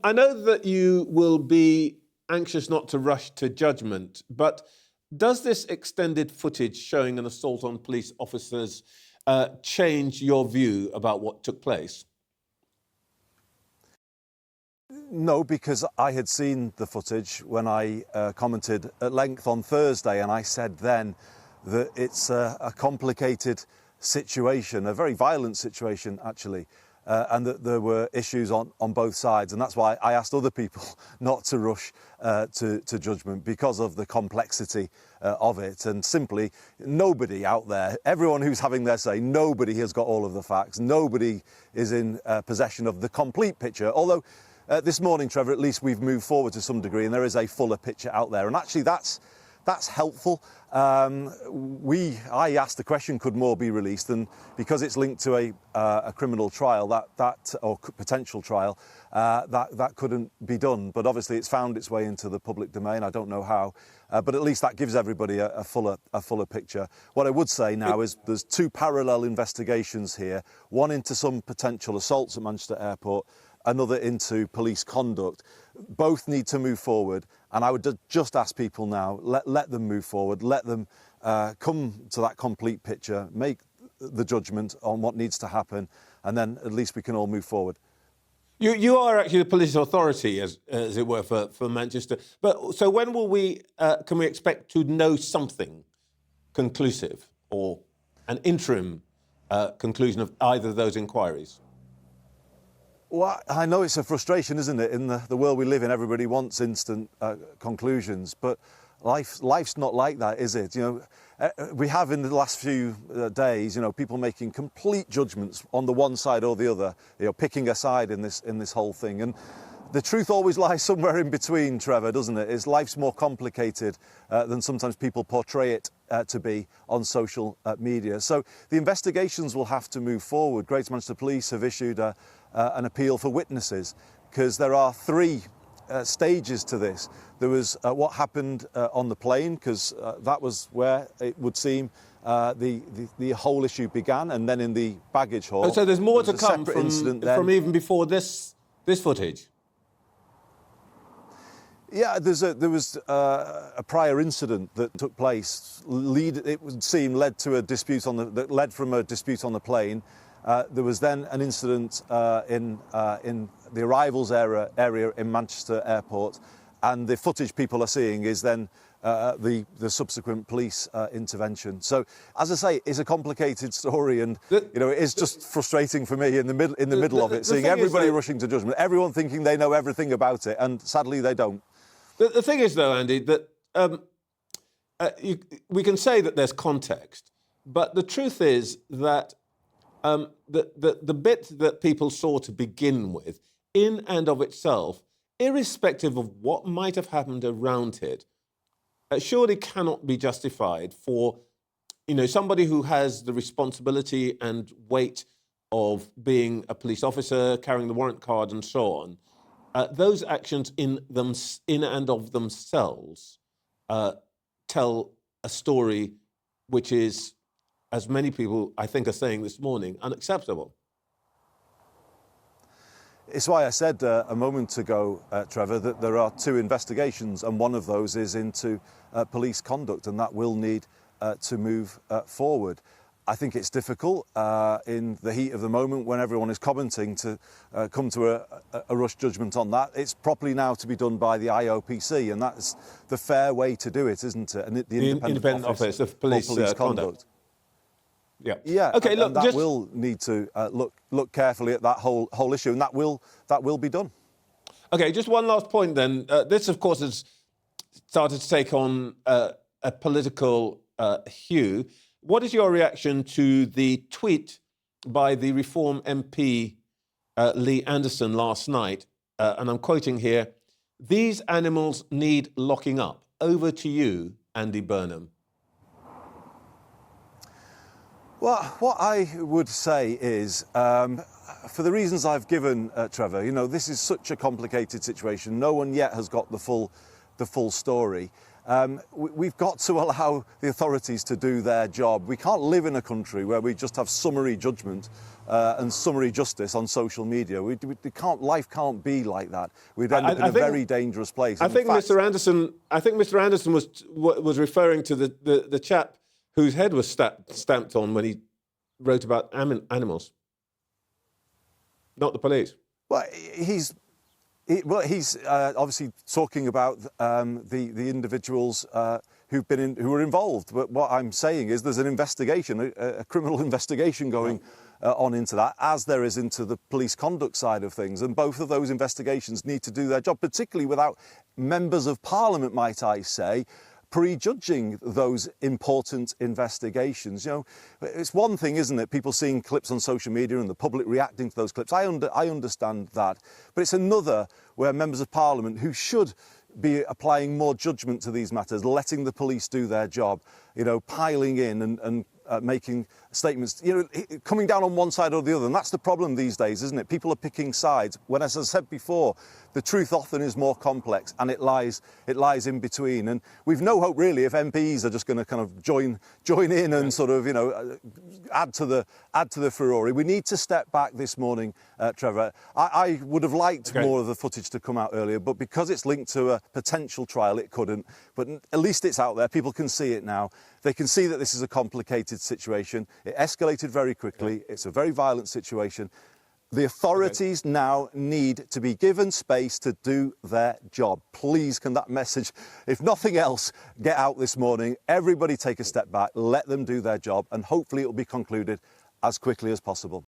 I know that you will be anxious not to rush to judgment, but does this extended footage showing an assault on police officers change your view about what took place? No, because I had seen the footage when I commented at length on Thursday, and I said then that it's a complicated situation, a very violent situation, actually, and that there were issues on both sides. And that's why I asked other people not to rush to judgment, because of the complexity of it. And simply, nobody out there, everyone who's having their say, nobody has got all of the facts. Nobody is in possession of the complete picture. Although this morning, Trevor, at least we've moved forward to some degree, and there is a fuller picture out there. And actually, that's helpful. I asked the question, could more be released? And because it's linked to a criminal trial, or potential trial, that couldn't be done. But obviously, it's found its way into the public domain. I don't know how, but at least that gives everybody a fuller picture. What I would say now is there's two parallel investigations here: one into some potential assaults at Manchester Airport, another into police conduct. Both need to move forward, and I would just ask people now, let them move forward, let them come to that complete picture, make the judgment on what needs to happen, and then at least we can all move forward. You are actually the police authority, as it were, for Manchester. But so when will can we expect to know something conclusive, or an interim conclusion of either of those inquiries? Well, I know it's a frustration, isn't it? In the world we live in, everybody wants instant conclusions, but life's not like that, is it? You know, we have in the last few days, you know, people making complete judgments on the one side or the other, you know, picking a side in this whole thing. And the truth always lies somewhere in between, Trevor, doesn't it? Is life's more complicated than sometimes people portray it to be on social media. So the investigations will have to move forward. Greater Manchester Police have issued an appeal for witnesses, because there are three stages to this. There was what happened on the plane, because that was where it would seem the whole issue began, and then in the baggage hall. Oh, so there's more to come from even before this footage? Yeah, there was a prior incident that took place. It would seem led from a dispute on the plane. There was then an incident in the arrivals area in Manchester Airport, and the footage people are seeing is then the subsequent police intervention. So, as I say, it's a complicated story, and you know, it is just frustrating for me in the middle of it, seeing everybody rushing to judgment, everyone thinking they know everything about it, and sadly they don't. The thing is, though, Andy, that we can say that there's context, but the truth is that the bit that people saw to begin with, in and of itself, irrespective of what might have happened around it, surely cannot be justified for, you know, somebody who has the responsibility and weight of being a police officer, carrying the warrant card, and so on. Those actions in and of themselves tell a story which is, as many people, I think, are saying this morning, unacceptable. It's why I said a moment ago, Trevor, that there are two investigations, and one of those is into police conduct, and that will need to move forward. I think it's difficult in the heat of the moment, when everyone is commenting, to come to a rush judgment on that. It's properly now to be done by the IOPC, and that's the fair way to do it, isn't it? And the Independent Office of Police Conduct. Yeah. Okay. Look, that will need to look carefully at that whole issue, and that will be done. Okay. Just one last point then. This, of course, has started to take on a political hue. What is your reaction to the tweet by the Reform MP Lee Anderson last night? And I'm quoting here: "These animals need locking up." Over to you, Andy Burnham. Well, what I would say is, for the reasons I've given, Trevor, you know, this is such a complicated situation. No one yet has got the full story. We've got to allow the authorities to do their job. We can't live in a country where we just have summary judgment and summary justice on social media. Life can't be like that. We'd end up in a very dangerous place. I think Mr. Anderson was referring to the chap whose head was stamped on when he wrote about animals, not the police. Well, he's obviously talking about the individuals who were involved. But what I'm saying is there's an investigation, a criminal investigation going on into that, as there is into the police conduct side of things. And both of those investigations need to do their job, particularly without members of Parliament, might I say, prejudging those important investigations. You know, it's one thing, isn't it, people seeing clips on social media and the public reacting to those clips. I understand that. But it's another where members of Parliament who should be applying more judgment to these matters, letting the police do their job, you know, piling in and making statements, you know, coming down on one side or the other. And that's the problem these days, isn't it? People are picking sides when, as I said before, the truth often is more complex and it lies in between. And we've no hope really if MPs are just going to kind of join in and sort of, you know, add to the furore. We need to step back this morning, Trevor. I would have liked more of the footage to come out earlier, but because it's linked to a potential trial, it couldn't. But at least it's out there. People can see it now. They can see that this is a complicated situation. It escalated very quickly. It's a very violent situation. The authorities now need to be given space to do their job. Please, can that message, if nothing else, get out this morning? Everybody take a step back, let them do their job, and hopefully it will be concluded as quickly as possible.